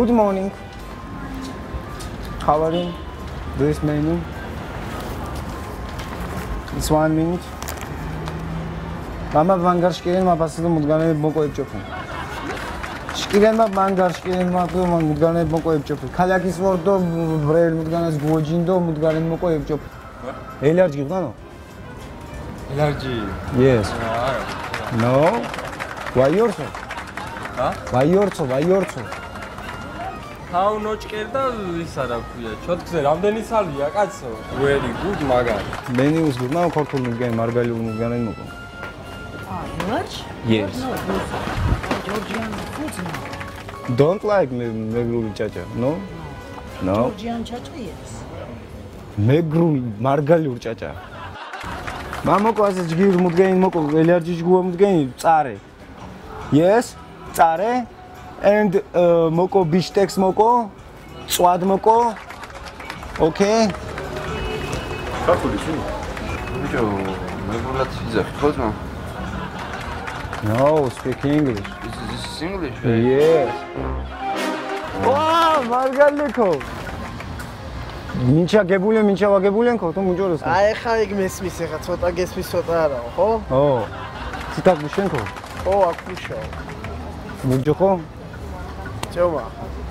Good morning. How are you? This menu. It's 1 minute. Mama bangarshkiren ma pasida mudganeb moqoebჭოფენ. Shkirenma bangarshkiren ma mudganeb moqoebჭოფენ. Khalakis vordo vrel mudganas gojindo mudganen moqoebჭოფ. Allergy gvano? Allergy. Yes. No. Why yourso? Huh? Why yourso? How nochker da ის არა ქვია. ჩოთქზე რამდენი სალია კაცო? Very good მაგარი. Menus gvano ქართულ მდგენ მარგალიულ მდგანენ მოყო. Large? Yes. No. Georgian food no. Don't like megruli chacha, no? No. Georgian chacha yes. Megruli margaliur chacha. Mamoko ase jgir mudgeni moko allergy jgua mudgeni tsare. Yes? Tsare and moko biftex moko, swad moko. Okay? ქართული სულ? ბიჭო, მეგრულად ვიძახი ხოძმა? No, speak English. This is English? Yes. Wow, margaliko. Mincha gebule, mincha vagebulenko, to mujoros. აი ხა იქ მესმის ახლა ცოტა გესმის ცოტა არაო, ხო? ო. ციტაკ მუშენko. ო, აქ ვუშაო. მუჯოხო? წომა.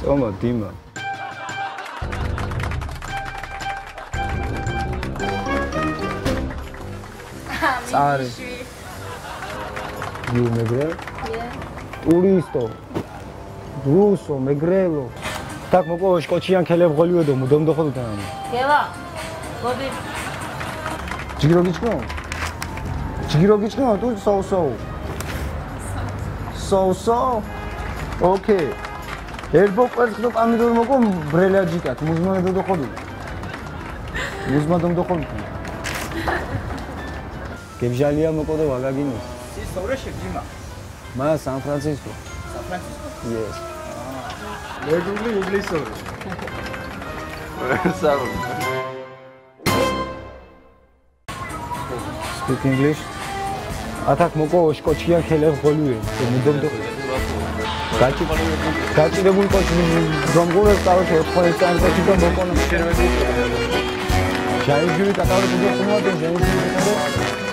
წომა, დიმა. Tsare. You megre? Yeah. Turisto. Ruso, megrelo. Tak moko shkochian keleb goliuedo, mudom dokhod utanam. Keva. Godi. Jigiro gichno, tu so. Okay. Erbo qerxdo pamidor moko brelajikat, muzma dokhod. Muzma dokhod. Gebjalia moko do vagagino. ის სწორე შეძიმა. Ma San Francisco. San Francisco? Yes. მეგრული ინგლისური. საერთოდ. Speak English. Atak moko shkochian keleb goliue. Mudom do. Gachirebul qochi romgures tavache 4 წამში და მოკონა. Ჯაიჯური კატალოგი ხმოდა ჯაიჯური.